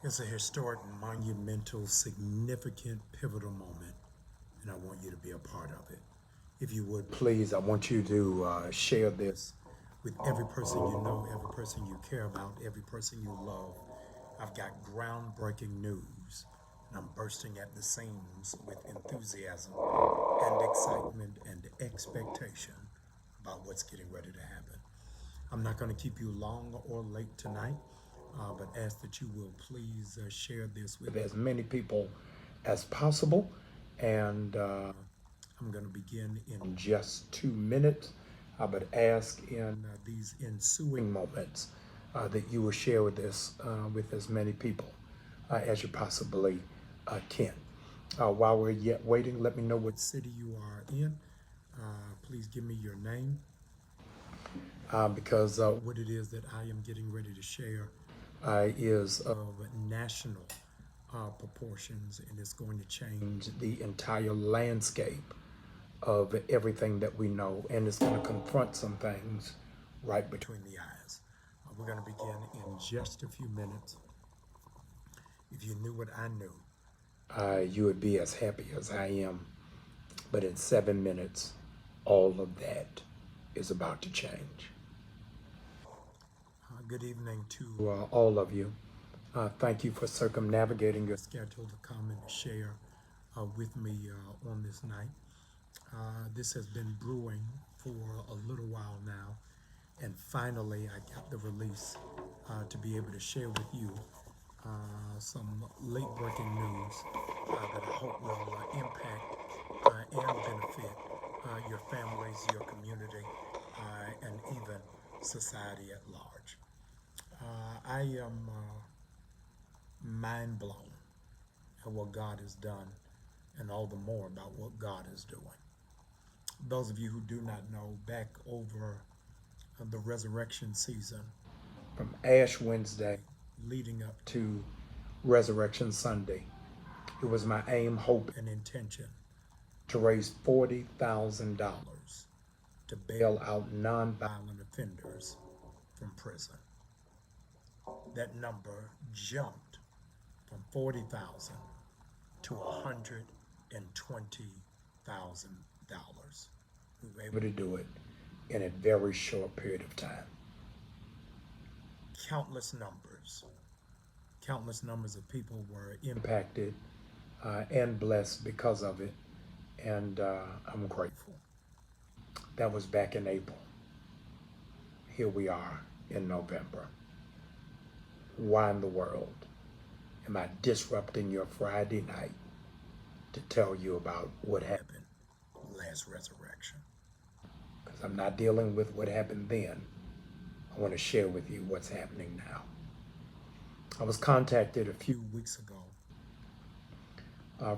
It's a historic, monumental, significant, pivotal moment, and I want you to be a part of it. If you would, please, I want you to share this with every person you know, every person you care about, every person you love. I've got groundbreaking news, and I'm bursting at the seams with enthusiasm and excitement and expectation about what's getting ready to happen. I'm not going to keep you long or late tonight, but ask that you will please share this with as many people as possible. And I'm going to begin in just 2 minutes. I would ask in these ensuing moments that you will share with this with as many people as you possibly can. While we're yet waiting, let me know what city you are in. Please give me your name because what it is that I am getting ready to share is of national proportions, and it's going to change the entire landscape of everything that we know, and it's going to confront some things right between the eyes. We're going to begin in just a few minutes. If you knew what I knew, you would be as happy as I am. But in 7 minutes, all of that is about to change. Good evening to all of you. Thank you for circumnavigating your schedule to come and share with me on this night. This has been brewing for a little while now, and finally I got the release to be able to share with you some late breaking news that I hope will impact and benefit your families, your community, and even society at large. I am mind blown at what God has done and all the more about what God is doing. Those of you who do not know, back over the resurrection season, from Ash Wednesday leading up to Resurrection Sunday, it was my aim, hope, and intention to raise $40,000 to bail out nonviolent offenders from prison. That number jumped from 40,000 to $120,000. We were able to do it in a very short period of time. Countless numbers, countless numbers of people were impacted and blessed because of it, and I'm grateful. That was back in April. Here we are in November. Why in the world am I disrupting your Friday night to tell you about what happened last resurrection? Because I'm not dealing with what happened then. I want to share with you what's happening now. I was contacted a few weeks ago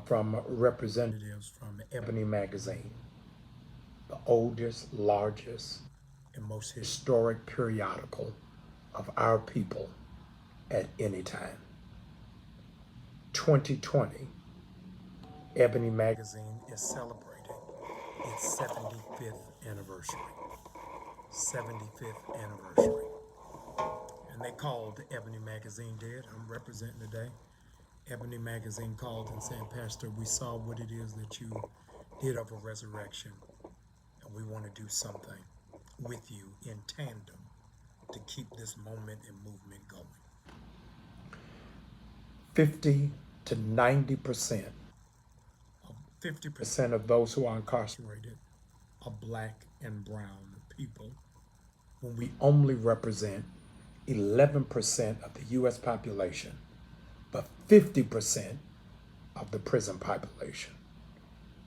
from representatives from Ebony Magazine, the oldest, largest, and most historic periodical of our people at any time. 2020, Ebony Magazine is celebrating its 75th anniversary. 75th anniversary. And they called Ebony Magazine dead. I'm representing today. Ebony Magazine called and said, Pastor, we saw what it is that you did of a resurrection, and we want to do something with you in tandem to keep this moment and movement going. 50 to 90%, 50% of those who are incarcerated are black and brown people, when we only represent 11% of the U.S. population, but 50% of the prison population.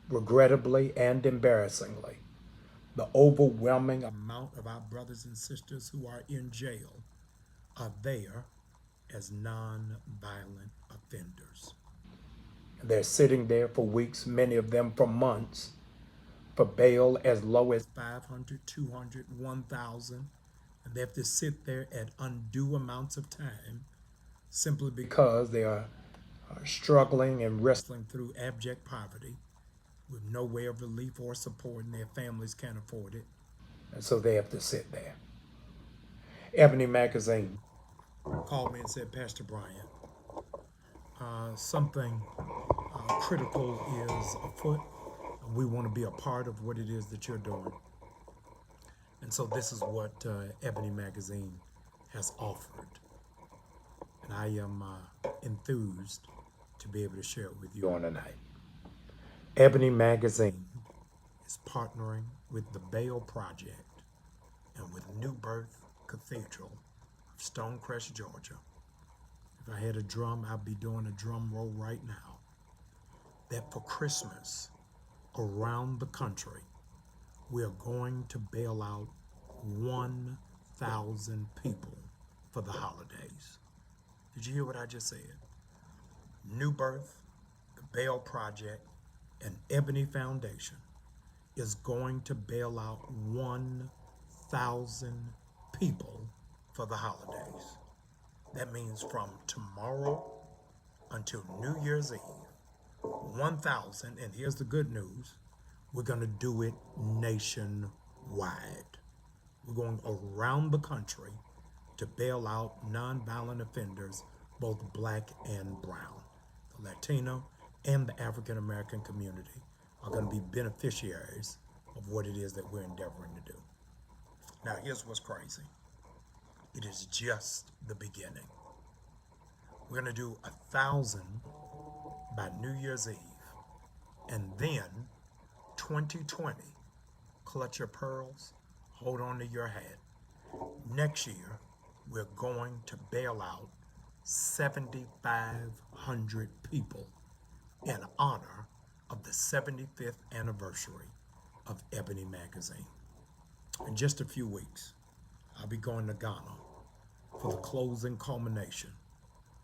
Regrettably and embarrassingly, the overwhelming amount of our brothers and sisters who are in jail are there as non-violent offenders. They're sitting there for weeks, many of them for months, for bail as low as 500, 200, 1,000. And they have to sit there at undue amounts of time simply because they are struggling and wrestling through abject poverty with no way of relief or support, and their families can't afford it. And so they have to sit there. Ebony Magazine called me and said, Pastor Bryant, something critical is afoot. We want to be a part of what it is that you're doing. And so this is what Ebony Magazine has offered. And I am enthused to be able to share it with you on tonight. Ebony Magazine is partnering with the Bail Project and with New Birth Cathedral of Stonecrest, Georgia. If I had a drum, I'd be doing a drum roll right now. That for Christmas, around the country, we are going to bail out 1,000 people for the holidays. Did you hear what I just said? New Birth, the Bail Project, and Ebony Foundation is going to bail out 1,000 people for the holidays. That means from tomorrow until New Year's Eve, 1,000, and here's the good news, we're going to do it nationwide. We're going around the country to bail out nonviolent offenders, both black and brown. The Latino and the African American community are going to be beneficiaries of what it is that we're endeavoring to do. Now, here's what's crazy. It is just the beginning. We're going to do 1,000 by New Year's Eve. And then 2020, clutch your pearls, hold on to your hat. Next year, we're going to bail out 7,500 people in honor of the 75th anniversary of Ebony Magazine. In just a few weeks, I'll be going to Ghana for the closing culmination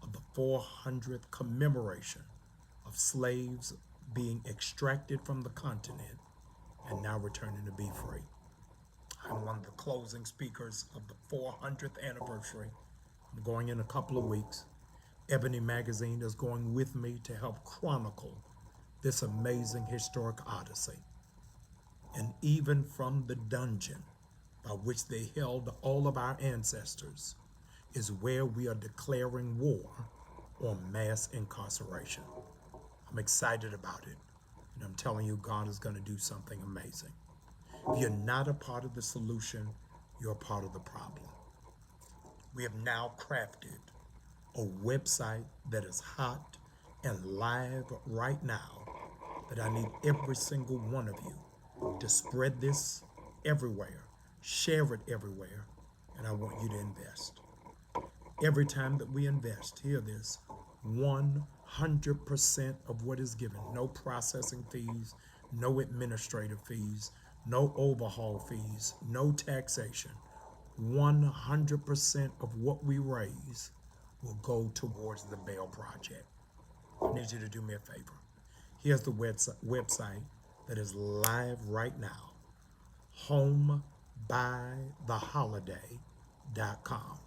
of the 400th commemoration of slaves being extracted from the continent and now returning to be free. I'm one of the closing speakers of the 400th anniversary. I'm going in a couple of weeks. Ebony Magazine is going with me to help chronicle this amazing historic odyssey. And even from the dungeon by which they held all of our ancestors is where we are declaring war on mass incarceration. I'm excited about it, and I'm telling you, God is going to do something amazing. If you're not a part of the solution, you're a part of the problem. We have now crafted a website that is hot and live right now that I need every single one of you to spread this everywhere, share it everywhere, and I want you to invest. Every time that we invest, hear this, 100% of what is given, no processing fees, no administrative fees, no overhaul fees, no taxation, 100% of what we raise will go towards the Bail Project. I need you to do me a favor. Here's the website that is live right now, homebytheholiday.com.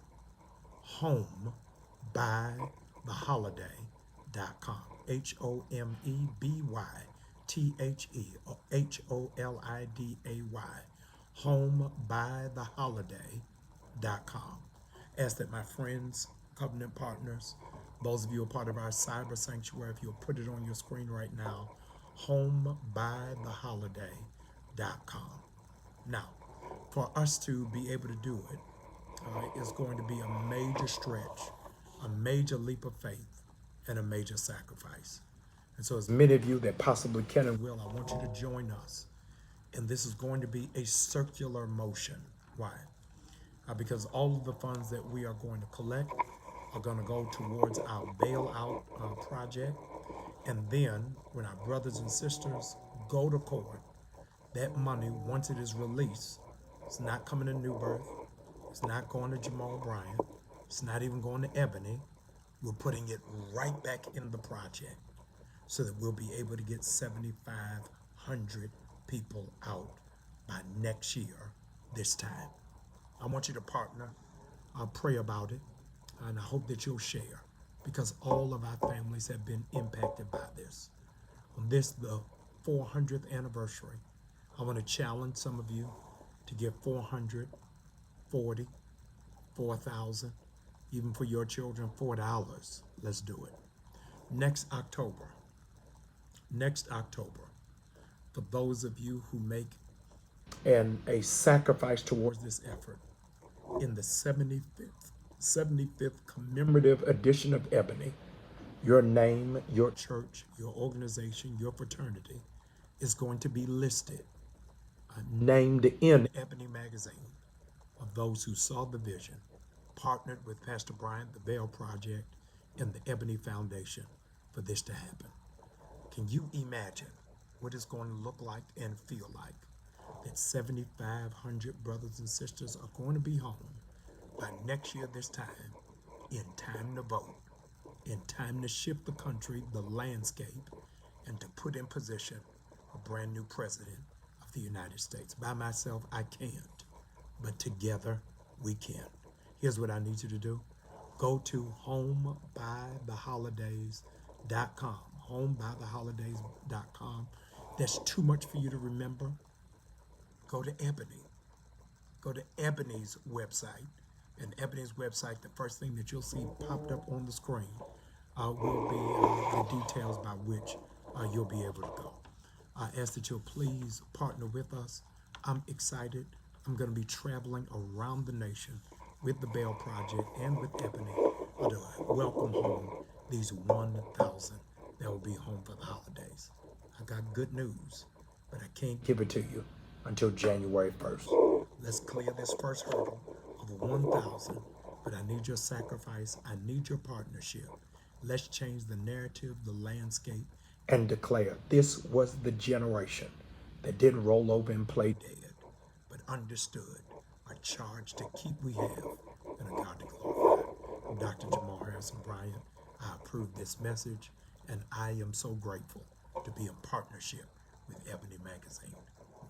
homebytheholiday.com. HOMEBYTHEHOLIDAY. homebytheholiday.com. Ask that my friends, covenant partners, those of you who are part of our cyber sanctuary, if you'll put it on your screen right now, homebytheholiday.com. Now, for us to be able to do it, is going to be a major stretch, a major leap of faith, and a major sacrifice. And so as many of you that possibly can and will, I want you to join us. And this is going to be a circular motion. Why? Because all of the funds that we are going to collect are going to go towards our bailout project. And then when our brothers and sisters go to court, that money, once it is released, it's not coming to New Birth. It's not going to Jamal Bryant. It's not even going to Ebony. We're putting it right back in the project so that we'll be able to get 7,500 people out by next year this time. I want you to partner. I'll pray about it, and I hope that you'll share because all of our families have been impacted by this. On this, the 400th anniversary, I want to challenge some of you to give 400, 40, 4,000, even for your children, $4. Let's do it. Next October, for those of you who make a sacrifice towards this effort, in the 75th commemorative edition of Ebony, your name, your church, your organization, your fraternity is going to be listed, named in Ebony magazine, of those who saw the vision, partnered with Pastor Bryant, the Veil Project, and the Ebony Foundation for this to happen. Can you imagine what it's going to look like and feel like that 7,500 brothers and sisters are going to be home by next year this time, in time to vote, in time to shift the country, the landscape, and to put in position a brand new president of the United States? By myself, I can't, but together we can. Here's what I need you to do. Go to homebytheholidays.com, homebytheholidays.com. There's too much for you to remember. Go to Ebony. Go to Ebony's website. And Ebony's website, the first thing that you'll see popped up on the screen will be the details by which you'll be able to go. I ask that you'll please partner with us. I'm excited. I'm going to be traveling around the nation with the Veil Project and with Ebony to welcome home these 1,000 that will be home for the holidays. I got good news, but I can't give it to you until January 1st. Let's clear this first hurdle of 1,000, but I need your sacrifice. I need your partnership. Let's change the narrative, the landscape, and declare this was the generation that didn't roll over and play dead, but understood a charge to keep we have and a God to glorify. I'm Dr. Jamal-Harrison Bryant. I approve this message, and I am so grateful to be in partnership with Ebony Magazine.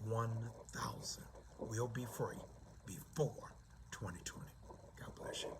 1,000 will be free before 2020. God bless you.